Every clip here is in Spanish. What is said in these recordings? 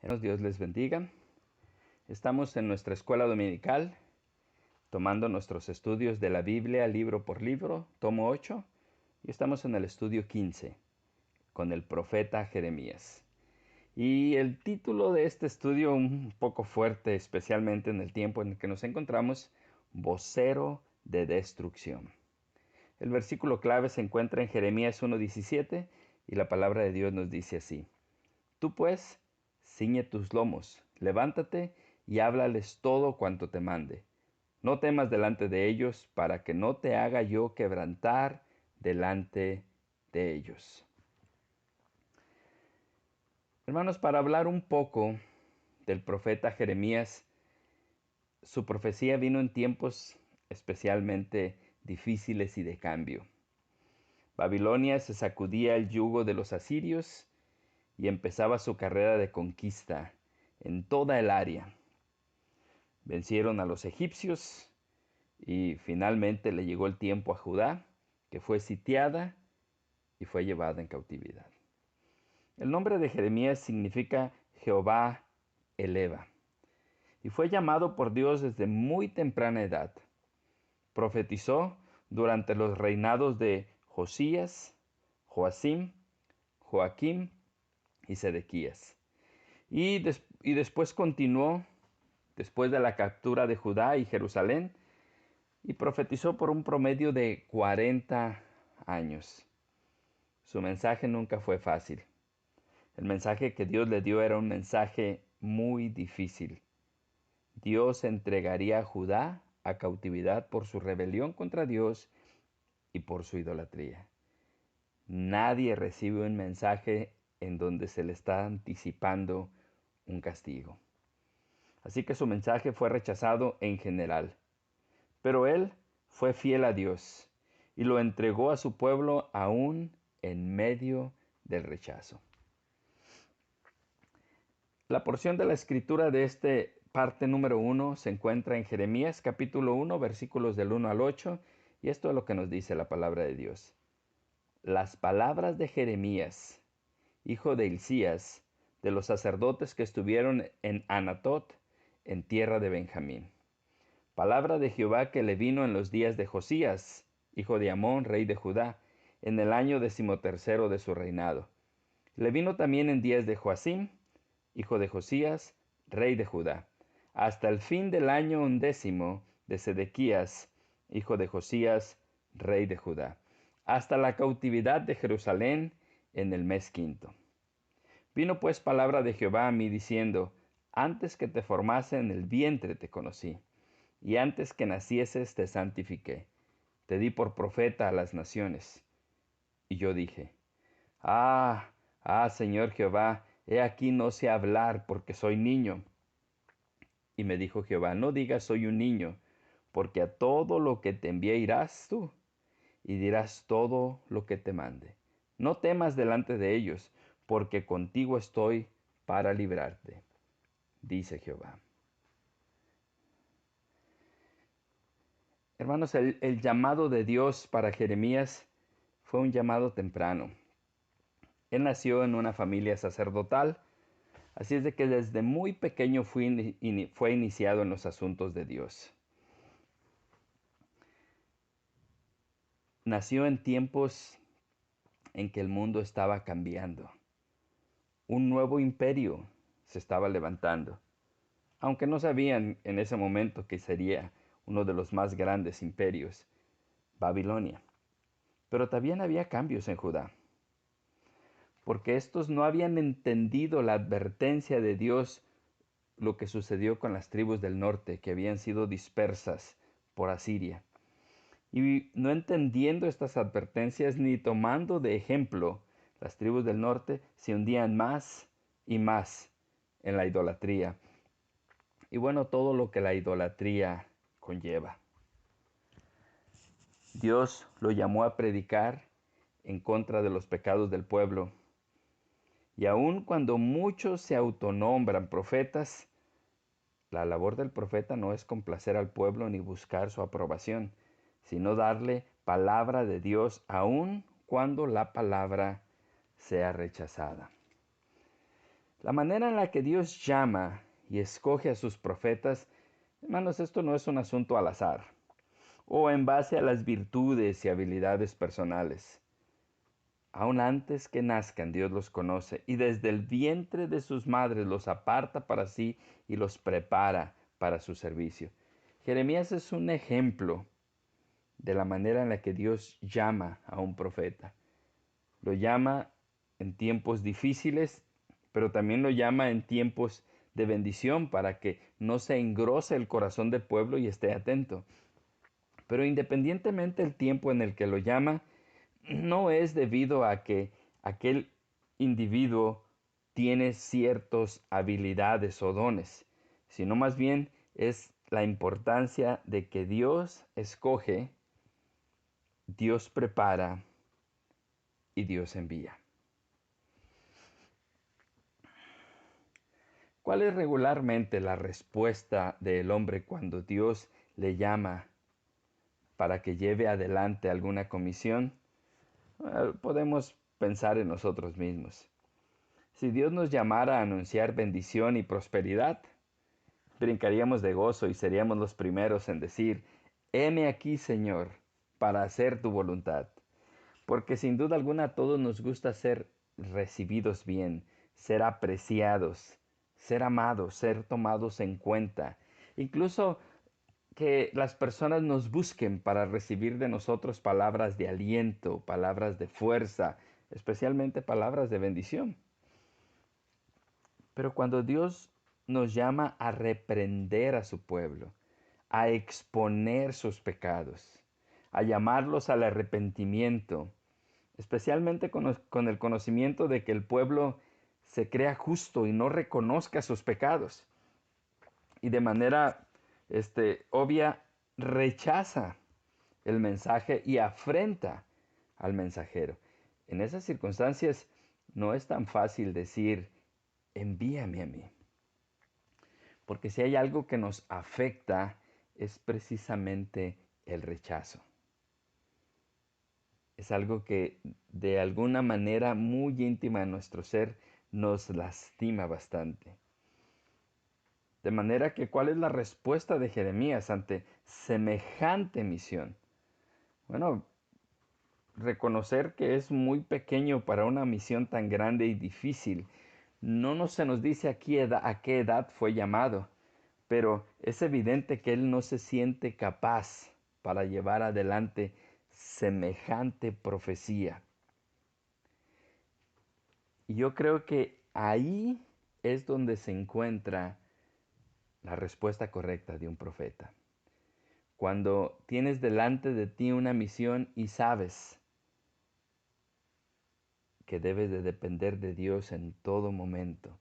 Dios les bendiga. Estamos en nuestra escuela dominical, tomando nuestros estudios de la Biblia libro por libro, tomo 8, y estamos en el estudio 15, con el profeta Jeremías. Y el título de este estudio, un poco fuerte, especialmente en el tiempo en el que nos encontramos, vocero de destrucción. El versículo clave se encuentra en Jeremías 1:17 y la palabra de Dios nos dice así: Tú pues, ciñe tus lomos, levántate y háblales todo cuanto te mande. No temas delante de ellos, para que no te haga yo quebrantar delante de ellos. Hermanos, para hablar un poco del profeta Jeremías, su profecía vino en tiempos especialmente difíciles y de cambio. Babilonia se sacudía el yugo de los asirios y empezaba su carrera de conquista en toda el área. Vencieron a los egipcios y finalmente le llegó el tiempo a Judá, que fue sitiada y fue llevada en cautividad. El nombre de Jeremías significa Jehová eleva, y fue llamado por Dios desde muy temprana edad. Profetizó durante los reinados de Josías, Joacim, Joaquim y Sedequías. Y después continuó, después de la captura de Judá y Jerusalén, y profetizó por un promedio de 40 años. Su mensaje nunca fue fácil. El mensaje que Dios le dio era un mensaje muy difícil. Dios entregaría a Judá a cautividad por su rebelión contra Dios y por su idolatría. Nadie recibe un mensaje en donde se le está anticipando un castigo. Así que su mensaje fue rechazado en general. Pero él fue fiel a Dios y lo entregó a su pueblo aún en medio del rechazo. La porción de la escritura de este parte número 1 se encuentra en Jeremías capítulo 1, versículos del 1 al 8, y esto es lo que nos dice la palabra de Dios. Las palabras de Jeremías, hijo de Hilcías, de los sacerdotes que estuvieron en Anatot, en tierra de Benjamín. Palabra de Jehová que le vino en los días de Josías, hijo de Amón, rey de Judá, en el año 13º de su reinado. Le vino también en días de Joacim, hijo de Josías, rey de Judá, hasta el fin del año 11 de Sedequías, hijo de Josías, rey de Judá, hasta la cautividad de Jerusalén en el mes 5. Vino pues palabra de Jehová a mí diciendo: Antes que te formase en el vientre te conocí, y antes que nacieses te santifiqué. Te di por profeta a las naciones. Y yo dije: Señor Jehová, he aquí no sé hablar porque soy niño. Y me dijo Jehová: No digas soy un niño, porque a todo lo que te envíe irás tú, y dirás todo lo que te mande. No temas delante de ellos, porque contigo estoy para librarte, dice Jehová. Hermanos, el llamado de Dios para Jeremías fue un llamado temprano. Él nació en una familia sacerdotal, así es de que desde muy pequeño fue iniciado en los asuntos de Dios. Nació en tiempos en que el mundo estaba cambiando. Un nuevo imperio se estaba levantando, aunque no sabían en ese momento que sería uno de los más grandes imperios, Babilonia. Pero también había cambios en Judá, porque estos no habían entendido la advertencia de Dios, lo que sucedió con las tribus del norte, que habían sido dispersas por Asiria. Y no entendiendo estas advertencias ni tomando de ejemplo, las tribus del norte se hundían más y más en la idolatría. Y bueno, todo lo que la idolatría conlleva. Dios lo llamó a predicar en contra de los pecados del pueblo. Y aun cuando muchos se autonombran profetas, la labor del profeta no es complacer al pueblo ni buscar su aprobación, sino darle palabra de Dios aun cuando la palabra sea rechazada. La manera en la que Dios llama y escoge a sus profetas, hermanos, esto no es un asunto al azar o en base a las virtudes y habilidades personales. Aún antes que nazcan, Dios los conoce y desde el vientre de sus madres los aparta para sí y los prepara para su servicio. Jeremías es un ejemplo de la manera en la que Dios llama a un profeta. Lo llama en tiempos difíciles, pero también lo llama en tiempos de bendición para que no se engrose el corazón del pueblo y esté atento. Pero independientemente del tiempo en el que lo llama, no es debido a que aquel individuo tiene ciertas habilidades o dones, sino más bien es la importancia de que Dios escoge, Dios prepara y Dios envía. ¿Cuál es regularmente la respuesta del hombre cuando Dios le llama para que lleve adelante alguna comisión? Podemos pensar en nosotros mismos. Si Dios nos llamara a anunciar bendición y prosperidad, brincaríamos de gozo y seríamos los primeros en decir, heme aquí, Señor, para hacer tu voluntad. Porque sin duda alguna a todos nos gusta ser recibidos bien, ser apreciados, ser amados, ser tomados en cuenta. Incluso que las personas nos busquen para recibir de nosotros palabras de aliento, palabras de fuerza, especialmente palabras de bendición. Pero cuando Dios nos llama a reprender a su pueblo, a exponer sus pecados, a llamarlos al arrepentimiento, especialmente con el conocimiento de que el pueblo se crea justo y no reconozca sus pecados, y de manera obvia rechaza el mensaje y afrenta al mensajero. En esas circunstancias no es tan fácil decir, envíame a mí. Porque si hay algo que nos afecta es precisamente el rechazo. Es algo que de alguna manera muy íntima en nuestro ser nos lastima bastante. De manera que, ¿cuál es la respuesta de Jeremías ante semejante misión? Bueno, reconocer que es muy pequeño para una misión tan grande y difícil. No se nos dice aquí a qué edad fue llamado, pero es evidente que él no se siente capaz para llevar adelante semejante profecía. Y yo creo que ahí es donde se encuentra la respuesta correcta de un profeta. Cuando tienes delante de ti una misión y sabes que debes de depender de Dios en todo momento,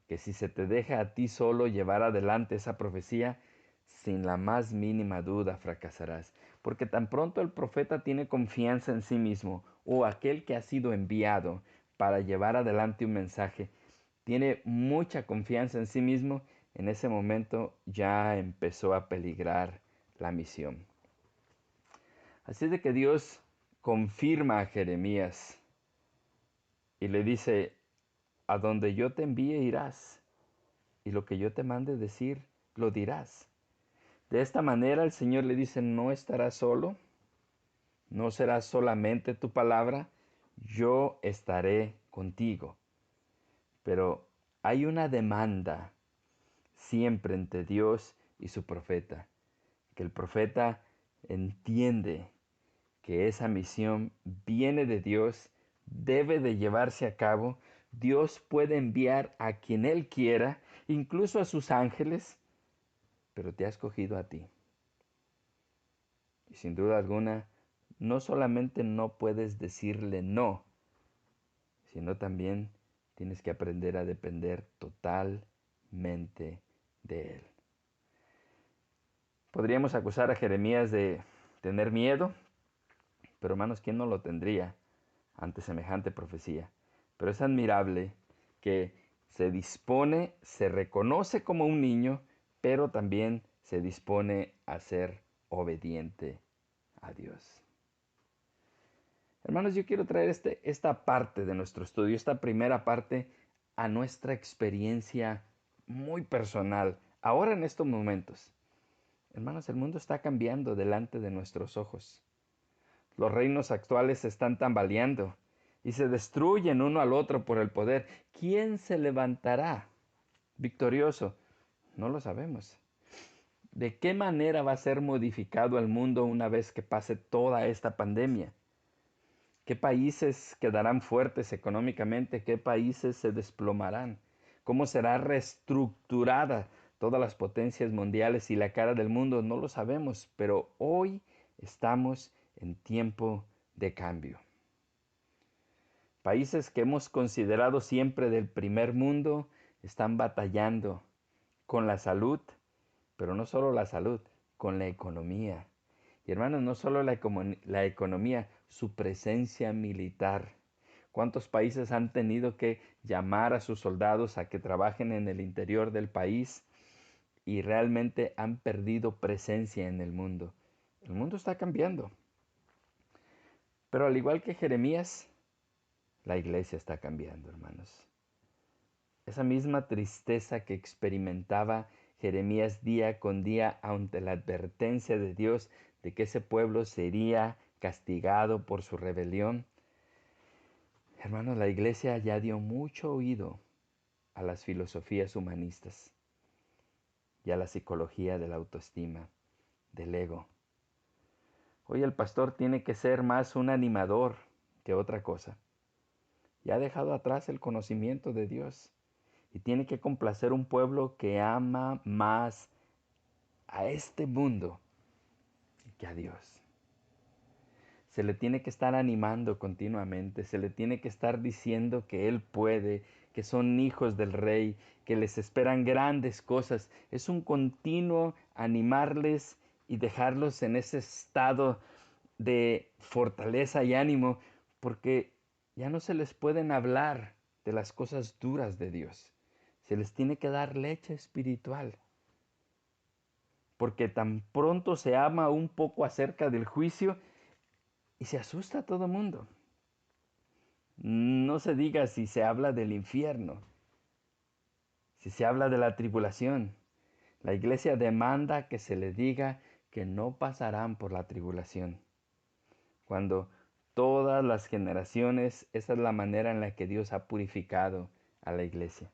que si se te deja a ti solo llevar adelante esa profecía, sin la más mínima duda fracasarás. Porque tan pronto el profeta tiene confianza en sí mismo, o aquel que ha sido enviado para llevar adelante un mensaje, tiene mucha confianza en sí mismo, en ese momento ya empezó a peligrar la misión. Así de que Dios confirma a Jeremías y le dice, a donde yo te envíe irás, y lo que yo te mande decir, lo dirás. De esta manera el Señor le dice, no estarás solo, no será solamente tu palabra, yo estaré contigo. Pero hay una demanda siempre entre Dios y su profeta, que el profeta entiende que esa misión viene de Dios, debe de llevarse a cabo. Dios puede enviar a quien Él quiera, incluso a sus ángeles, pero te ha escogido a ti. Y sin duda alguna, no solamente no puedes decirle no, sino también tienes que aprender a depender totalmente de Él. Podríamos acusar a Jeremías de tener miedo, pero hermanos, ¿quién no lo tendría ante semejante profecía? Pero es admirable que se dispone, se reconoce como un niño, pero también se dispone a ser obediente a Dios. Hermanos, yo quiero traer esta parte de nuestro estudio, esta primera parte, a nuestra experiencia muy personal, ahora en estos momentos. Hermanos, el mundo está cambiando delante de nuestros ojos. Los reinos actuales se están tambaleando y se destruyen uno al otro por el poder. ¿Quién se levantará victorioso? No lo sabemos. ¿De qué manera va a ser modificado el mundo una vez que pase toda esta pandemia? ¿Qué países quedarán fuertes económicamente? ¿Qué países se desplomarán? ¿Cómo será reestructurada todas las potencias mundiales y la cara del mundo? No lo sabemos, pero hoy estamos en tiempo de cambio. Países que hemos considerado siempre del primer mundo están batallando con la salud, pero no solo la salud, con la economía. Y hermanos, no solo la economía, su presencia militar. ¿Cuántos países han tenido que llamar a sus soldados a que trabajen en el interior del país y realmente han perdido presencia en el mundo? El mundo está cambiando. Pero al igual que Jeremías, la iglesia está cambiando, hermanos. Esa misma tristeza que experimentaba Jeremías día con día ante la advertencia de Dios de que ese pueblo sería castigado por su rebelión. Hermanos, la iglesia ya dio mucho oído a las filosofías humanistas y a la psicología de la autoestima, del ego. Hoy el pastor tiene que ser más un animador que otra cosa. Ya ha dejado atrás el conocimiento de Dios y tiene que complacer un pueblo que ama más a este mundo que a Dios. Se le tiene que estar animando continuamente, se le tiene que estar diciendo que Él puede, que son hijos del Rey, que les esperan grandes cosas. Es un continuo animarles y dejarlos en ese estado de fortaleza y ánimo, porque ya no se les pueden hablar de las cosas duras de Dios. Se les tiene que dar leche espiritual, porque tan pronto se ama un poco acerca del juicio y se asusta a todo mundo. No se diga si se habla del infierno, si se habla de la tribulación. La iglesia demanda que se le diga que no pasarán por la tribulación. Cuando todas las generaciones, esa es la manera en la que Dios ha purificado a la iglesia,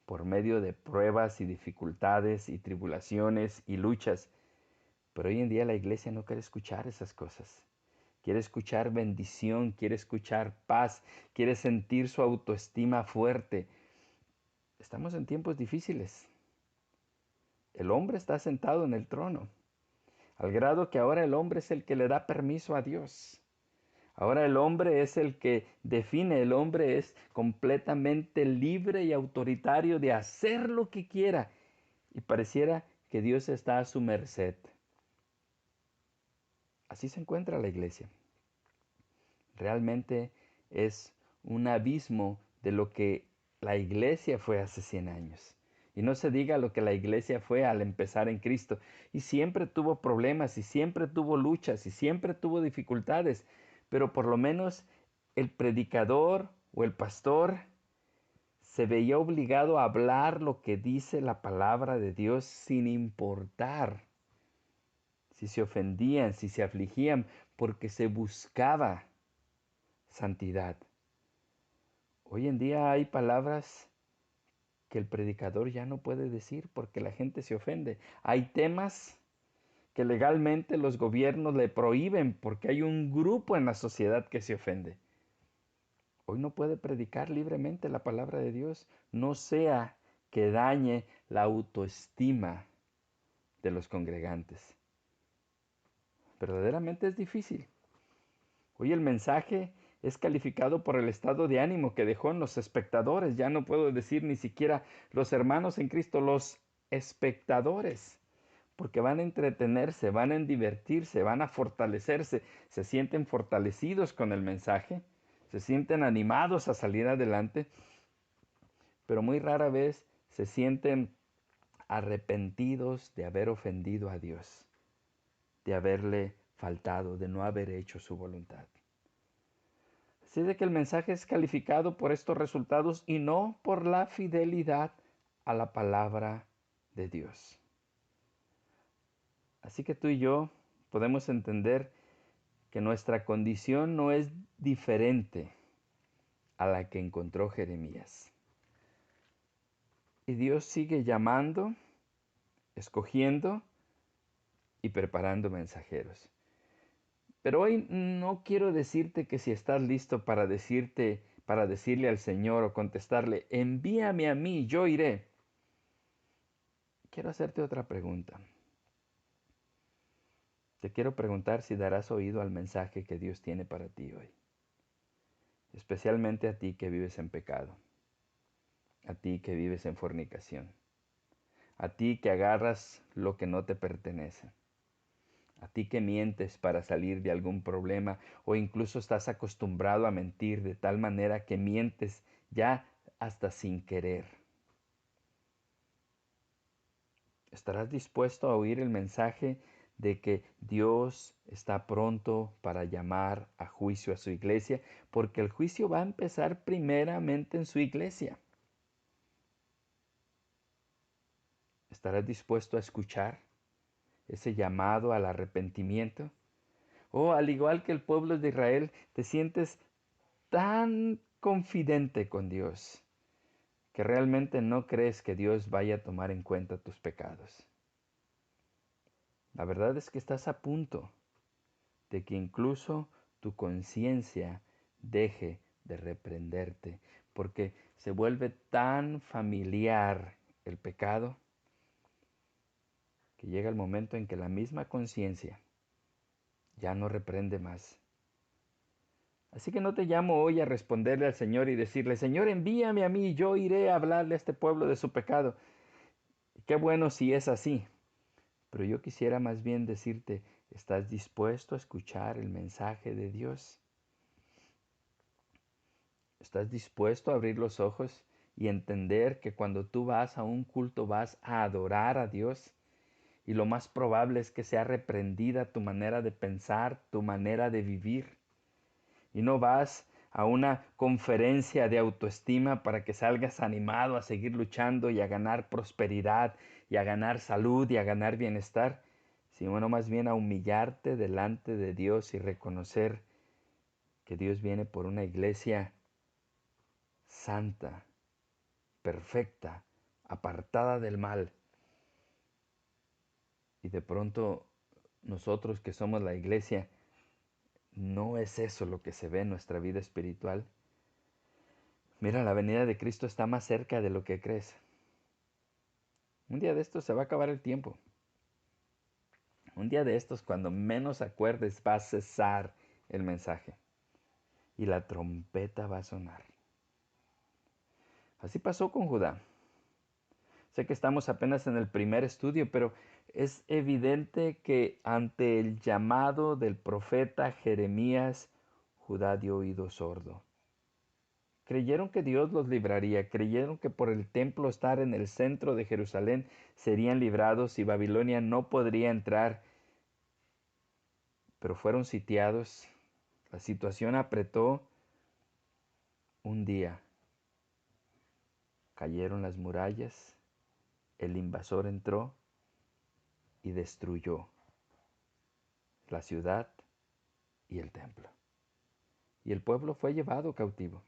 por medio de pruebas y dificultades y tribulaciones y luchas. Pero hoy en día la iglesia no quiere escuchar esas cosas. Quiere escuchar bendición, quiere escuchar paz, quiere sentir su autoestima fuerte. Estamos en tiempos difíciles. El hombre está sentado en el trono, al grado que ahora el hombre es el que le da permiso a Dios. Ahora el hombre es el que define, el hombre es completamente libre y autoritario de hacer lo que quiera. Y pareciera que Dios está a su merced. Así se encuentra la iglesia. Realmente es un abismo de lo que la iglesia fue hace 100 años. Y no se diga lo que la iglesia fue al empezar en Cristo. Y siempre tuvo problemas, y siempre tuvo luchas, y siempre tuvo dificultades. Pero por lo menos el predicador o el pastor se veía obligado a hablar lo que dice la palabra de Dios sin importar si se ofendían, si se afligían, porque se buscaba santidad. Hoy en día hay palabras que el predicador ya no puede decir porque la gente se ofende. Hay temas que legalmente los gobiernos le prohíben porque hay un grupo en la sociedad que se ofende. Hoy no puede predicar libremente la palabra de Dios, no sea que dañe la autoestima de los congregantes. Verdaderamente es difícil. Hoy el mensaje es calificado por el estado de ánimo que dejó en los espectadores. Ya no puedo decir ni siquiera los hermanos en Cristo, los espectadores, porque van a entretenerse, van a divertirse, van a fortalecerse, se sienten fortalecidos con el mensaje, se sienten animados a salir adelante, pero muy rara vez se sienten arrepentidos de haber ofendido a Dios, de haberle faltado, de no haber hecho su voluntad. Así de que el mensaje es calificado por estos resultados y no por la fidelidad a la palabra de Dios. Así que tú y yo podemos entender que nuestra condición no es diferente a la que encontró Jeremías. Y Dios sigue llamando, escogiendo y preparando mensajeros. Pero hoy no quiero decirte que si estás listo para decirle al Señor o contestarle, envíame a mí, yo iré. Quiero hacerte otra pregunta. Te quiero preguntar si darás oído al mensaje que Dios tiene para ti hoy. Especialmente a ti que vives en pecado. A ti que vives en fornicación. A ti que agarras lo que no te pertenece. A ti que mientes para salir de algún problema o incluso estás acostumbrado a mentir de tal manera que mientes ya hasta sin querer. ¿Estarás dispuesto a oír el mensaje de que Dios está pronto para llamar a juicio a su iglesia? Porque el juicio va a empezar primeramente en su iglesia. ¿Estarás dispuesto a escuchar ese llamado al arrepentimiento? O al igual que el pueblo de Israel, te sientes tan confidente con Dios que realmente no crees que Dios vaya a tomar en cuenta tus pecados. La verdad es que estás a punto de que incluso tu conciencia deje de reprenderte, porque se vuelve tan familiar el pecado que llega el momento en que la misma conciencia ya no reprende más. Así que no te llamo hoy a responderle al Señor y decirle, Señor, envíame a mí y yo iré a hablarle a este pueblo de su pecado. Qué bueno si es así, pero yo quisiera más bien decirte, ¿estás dispuesto a escuchar el mensaje de Dios? ¿Estás dispuesto a abrir los ojos y entender que cuando tú vas a un culto vas a adorar a Dios? Y lo más probable es que sea reprendida tu manera de pensar, tu manera de vivir. Y no vas a una conferencia de autoestima para que salgas animado a seguir luchando y a ganar prosperidad y a ganar salud y a ganar bienestar, sino más bien a humillarte delante de Dios y reconocer que Dios viene por una iglesia santa, perfecta, apartada del mal. Y de pronto nosotros que somos la iglesia, no es eso lo que se ve en nuestra vida espiritual. Mira, la venida de Cristo está más cerca de lo que crees. Un día de estos se va a acabar el tiempo. Un día de estos, cuando menos acuerdes, va a cesar el mensaje. Y la trompeta va a sonar. Así pasó con Judá. Sé que estamos apenas en el primer estudio, pero es evidente que ante el llamado del profeta Jeremías, Judá dio oído sordo. Creyeron que Dios los libraría, creyeron que por el templo estar en el centro de Jerusalén serían librados y Babilonia no podría entrar, pero fueron sitiados, la situación apretó. Un día cayeron las murallas, el invasor entró y destruyó la ciudad y el templo. Y el pueblo fue llevado cautivo.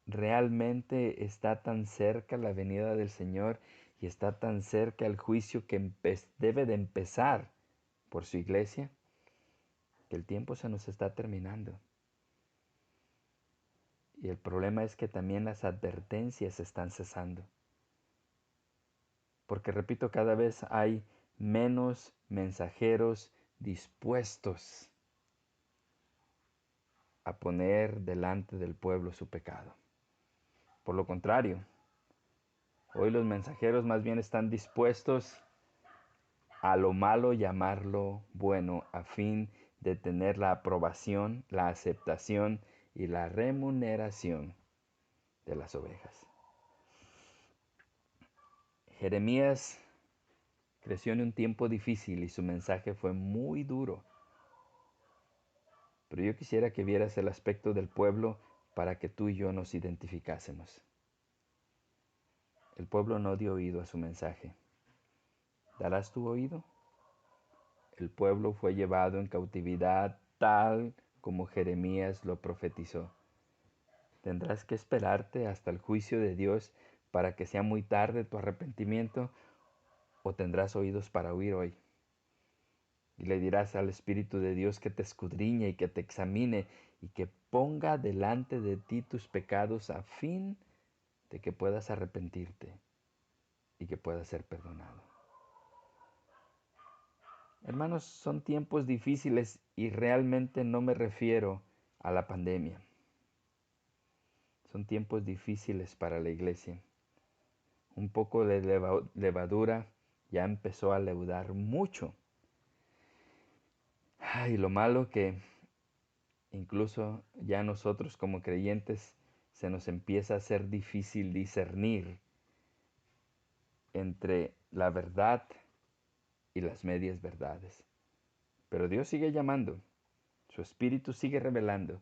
Realmente está tan cerca la venida del Señor y está tan cerca el juicio que debe de empezar por su iglesia, que el tiempo se nos está terminando. Y el problema es que también las advertencias están cesando. Porque repito, cada vez hay menos mensajeros dispuestos a poner delante del pueblo su pecado. Por lo contrario, hoy los mensajeros más bien están dispuestos a lo malo llamarlo bueno, a fin de tener la aprobación, la aceptación y la remuneración de las ovejas. Jeremías creció en un tiempo difícil y su mensaje fue muy duro. Pero yo quisiera que vieras el aspecto del pueblo para que tú y yo nos identificásemos. El pueblo no dio oído a su mensaje. ¿Darás tu oído? El pueblo fue llevado en cautividad tal como Jeremías lo profetizó. ¿Tendrás que esperarte hasta el juicio de Dios para que sea muy tarde tu arrepentimiento o tendrás oídos para oír hoy? Y le dirás al Espíritu de Dios que te escudriñe y que te examine y que ponga delante de ti tus pecados a fin de que puedas arrepentirte y que puedas ser perdonado. Hermanos, son tiempos difíciles y realmente no me refiero a la pandemia. Son tiempos difíciles para la iglesia. Un poco de levadura ya empezó a leudar mucho. Ay, lo malo que incluso ya nosotros como creyentes se nos empieza a ser difícil discernir entre la verdad y las medias verdades. Pero Dios sigue llamando, su Espíritu sigue revelando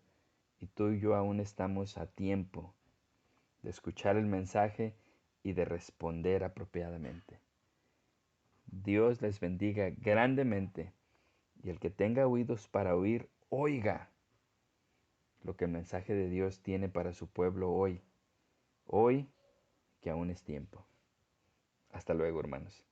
y tú y yo aún estamos a tiempo de escuchar el mensaje y de responder apropiadamente. Dios les bendiga grandemente y el que tenga oídos para oír, oiga lo que el mensaje de Dios tiene para su pueblo hoy, hoy que aún es tiempo. Hasta luego, hermanos.